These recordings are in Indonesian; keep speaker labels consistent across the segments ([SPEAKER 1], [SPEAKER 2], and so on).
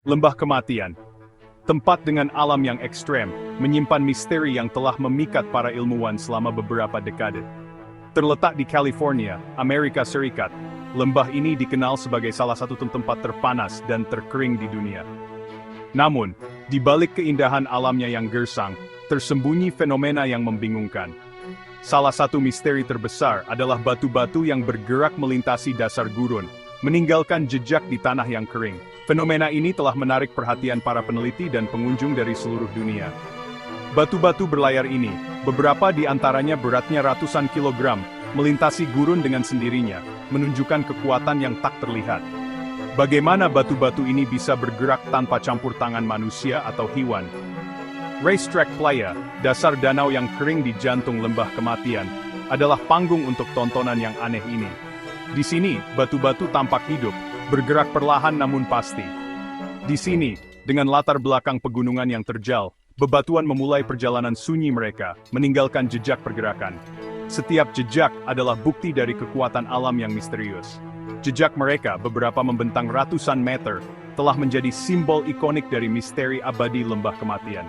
[SPEAKER 1] Lembah Kematian. Tempat dengan alam yang ekstrem, menyimpan misteri yang telah memikat para ilmuwan selama beberapa dekade. Terletak di California, Amerika Serikat, lembah ini dikenal sebagai salah satu tempat terpanas dan terkering di dunia. Namun, di balik keindahan alamnya yang gersang, tersembunyi fenomena yang membingungkan. Salah satu misteri terbesar adalah batu-batu yang bergerak melintasi dasar gurun, meninggalkan jejak di tanah yang kering. Fenomena ini telah menarik perhatian para peneliti dan pengunjung dari seluruh dunia. Batu-batu berlayar ini, beberapa di antaranya beratnya ratusan kilogram, melintasi gurun dengan sendirinya, menunjukkan kekuatan yang tak terlihat. Bagaimana batu-batu ini bisa bergerak tanpa campur tangan manusia atau hewan? Racetrack Playa, dasar danau yang kering di jantung lembah kematian, adalah panggung untuk tontonan yang aneh ini. Di sini, batu-batu tampak hidup, bergerak perlahan namun pasti. Di sini, dengan latar belakang pegunungan yang terjal, bebatuan memulai perjalanan sunyi mereka, meninggalkan jejak pergerakan. Setiap jejak adalah bukti dari kekuatan alam yang misterius. Jejak mereka, beberapa membentang ratusan meter, telah menjadi simbol ikonik dari misteri abadi lembah kematian.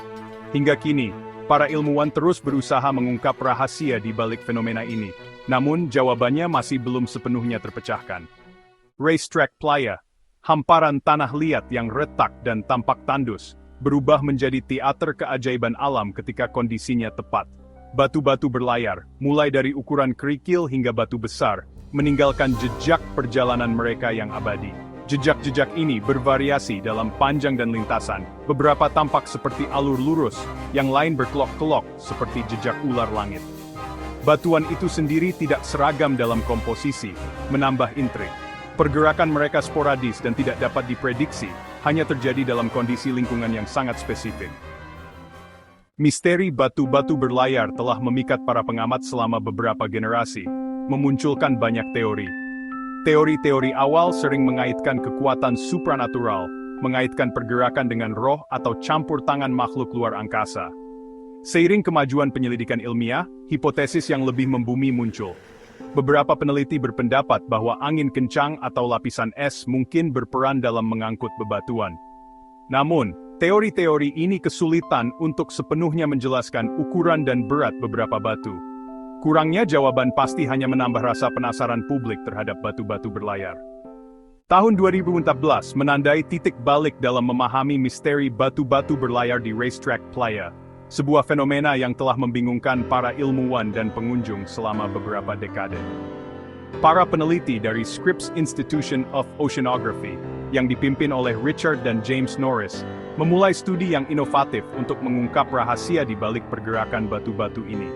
[SPEAKER 1] Hingga kini, para ilmuwan terus berusaha mengungkap rahasia di balik fenomena ini. Namun, jawabannya masih belum sepenuhnya terpecahkan. Racetrack Playa, hamparan tanah liat yang retak dan tampak tandus, berubah menjadi teater keajaiban alam ketika kondisinya tepat. Batu-batu berlayar, mulai dari ukuran kerikil hingga batu besar, meninggalkan jejak perjalanan mereka yang abadi. Jejak-jejak ini bervariasi dalam panjang dan lintasan, beberapa tampak seperti alur lurus, yang lain berkelok-kelok seperti jejak ular langit. Batuan itu sendiri tidak seragam dalam komposisi, menambah intrik. Pergerakan mereka sporadis dan tidak dapat diprediksi, hanya terjadi dalam kondisi lingkungan yang sangat spesifik. Misteri batu-batu berlayar telah memikat para pengamat selama beberapa generasi, memunculkan banyak teori. Teori-teori awal sering mengaitkan kekuatan supranatural, mengaitkan pergerakan dengan roh atau campur tangan makhluk luar angkasa. Seiring kemajuan penyelidikan ilmiah, hipotesis yang lebih membumi muncul. Beberapa peneliti berpendapat bahwa angin kencang atau lapisan es mungkin berperan dalam mengangkut bebatuan. Namun, teori-teori ini kesulitan untuk sepenuhnya menjelaskan ukuran dan berat beberapa batu. Kurangnya jawaban pasti hanya menambah rasa penasaran publik terhadap batu-batu berlayar. Tahun 2014 menandai titik balik dalam memahami misteri batu-batu berlayar di Racetrack Playa, sebuah fenomena yang telah membingungkan para ilmuwan dan pengunjung selama beberapa dekade. Para peneliti dari Scripps Institution of Oceanography, yang dipimpin oleh Richard dan James Norris, memulai studi yang inovatif untuk mengungkap rahasia di balik pergerakan batu-batu ini.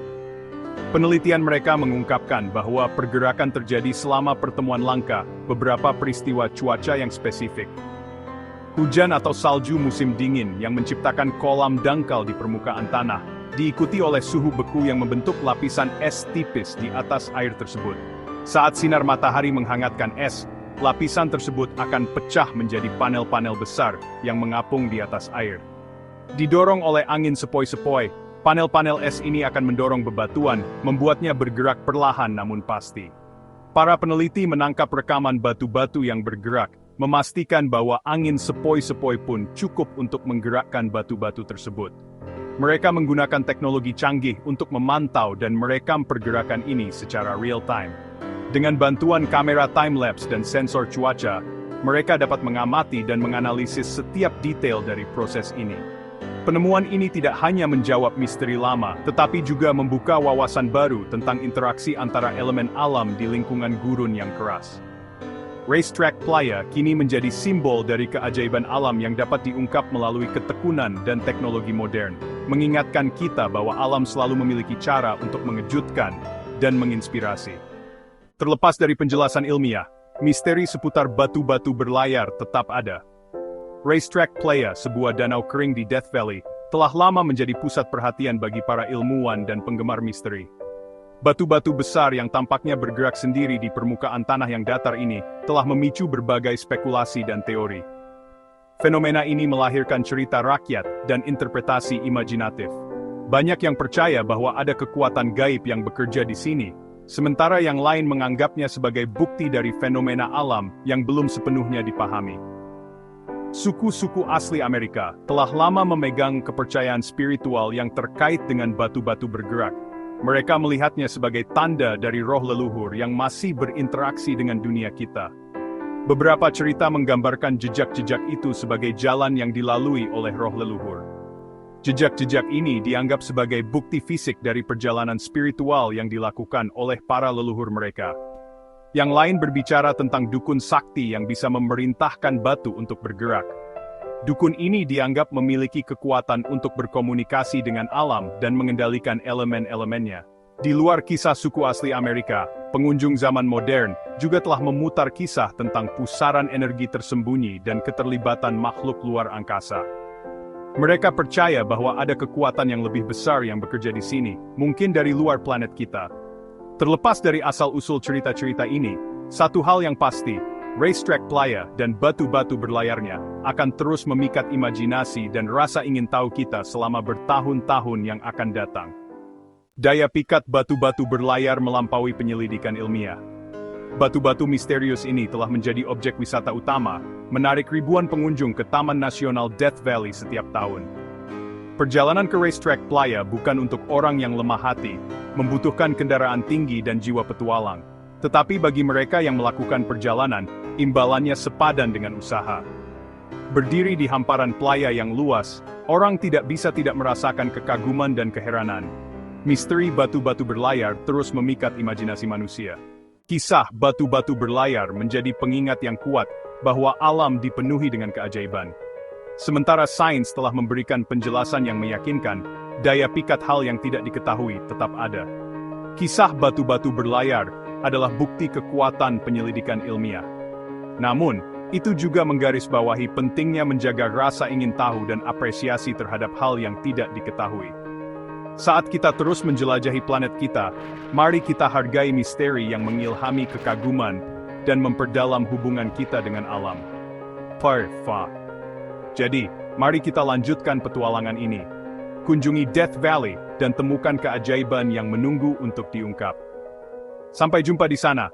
[SPEAKER 1] Penelitian mereka mengungkapkan bahwa pergerakan terjadi selama pertemuan langka beberapa peristiwa cuaca yang spesifik. Hujan atau salju musim dingin yang menciptakan kolam dangkal di permukaan tanah, diikuti oleh suhu beku yang membentuk lapisan es tipis di atas air tersebut. Saat sinar matahari menghangatkan es, lapisan tersebut akan pecah menjadi panel-panel besar yang mengapung di atas air. Didorong oleh angin sepoi-sepoi, panel-panel es ini akan mendorong bebatuan, membuatnya bergerak perlahan namun pasti. Para peneliti menangkap rekaman batu-batu yang bergerak, memastikan bahwa angin sepoi-sepoi pun cukup untuk menggerakkan batu-batu tersebut. Mereka menggunakan teknologi canggih untuk memantau dan merekam pergerakan ini secara real-time. Dengan bantuan kamera time-lapse dan sensor cuaca, mereka dapat mengamati dan menganalisis setiap detail dari proses ini. Penemuan ini tidak hanya menjawab misteri lama, tetapi juga membuka wawasan baru tentang interaksi antara elemen alam di lingkungan gurun yang keras. Racetrack Playa kini menjadi simbol dari keajaiban alam yang dapat diungkap melalui ketekunan dan teknologi modern, mengingatkan kita bahwa alam selalu memiliki cara untuk mengejutkan dan menginspirasi. Terlepas dari penjelasan ilmiah, misteri seputar batu-batu berlayar tetap ada. Racetrack Playa, sebuah danau kering di Death Valley, telah lama menjadi pusat perhatian bagi para ilmuwan dan penggemar misteri. Batu-batu besar yang tampaknya bergerak sendiri di permukaan tanah yang datar ini telah memicu berbagai spekulasi dan teori. Fenomena ini melahirkan cerita rakyat dan interpretasi imajinatif. Banyak yang percaya bahwa ada kekuatan gaib yang bekerja di sini, sementara yang lain menganggapnya sebagai bukti dari fenomena alam yang belum sepenuhnya dipahami. Suku-suku asli Amerika telah lama memegang kepercayaan spiritual yang terkait dengan batu-batu bergerak. Mereka melihatnya sebagai tanda dari roh leluhur yang masih berinteraksi dengan dunia kita. Beberapa cerita menggambarkan jejak-jejak itu sebagai jalan yang dilalui oleh roh leluhur. Jejak-jejak ini dianggap sebagai bukti fisik dari perjalanan spiritual yang dilakukan oleh para leluhur mereka. Yang lain berbicara tentang dukun sakti yang bisa memerintahkan batu untuk bergerak. Dukun ini dianggap memiliki kekuatan untuk berkomunikasi dengan alam dan mengendalikan elemen-elemennya. Di luar kisah suku asli Amerika, pengunjung zaman modern juga telah memutar kisah tentang pusaran energi tersembunyi dan keterlibatan makhluk luar angkasa. Mereka percaya bahwa ada kekuatan yang lebih besar yang bekerja di sini, mungkin dari luar planet kita. Terlepas dari asal-usul cerita-cerita ini, satu hal yang pasti, racetrack playa dan batu-batu berlayarnya akan terus memikat imajinasi dan rasa ingin tahu kita selama bertahun-tahun yang akan datang. Daya pikat batu-batu berlayar melampaui penyelidikan ilmiah. Batu-batu misterius ini telah menjadi objek wisata utama, menarik ribuan pengunjung ke Taman Nasional Death Valley setiap tahun. Perjalanan ke racetrack playa bukan untuk orang yang lemah hati, membutuhkan kendaraan tinggi dan jiwa petualang. Tetapi bagi mereka yang melakukan perjalanan, imbalannya sepadan dengan usaha. Berdiri di hamparan playa yang luas, orang tidak bisa tidak merasakan kekaguman dan keheranan. Misteri batu-batu berlayar terus memikat imajinasi manusia. Kisah batu-batu berlayar menjadi pengingat yang kuat bahwa alam dipenuhi dengan keajaiban. Sementara sains telah memberikan penjelasan yang meyakinkan, daya pikat hal yang tidak diketahui tetap ada. Kisah batu-batu berlayar adalah bukti kekuatan penyelidikan ilmiah. Namun, itu juga menggarisbawahi pentingnya menjaga rasa ingin tahu dan apresiasi terhadap hal yang tidak diketahui. Saat kita terus menjelajahi planet kita, mari kita hargai misteri yang mengilhami kekaguman dan memperdalam hubungan kita dengan alam. Jadi, mari kita lanjutkan petualangan ini. Kunjungi Death Valley dan temukan keajaiban yang menunggu untuk diungkap. Sampai jumpa di sana.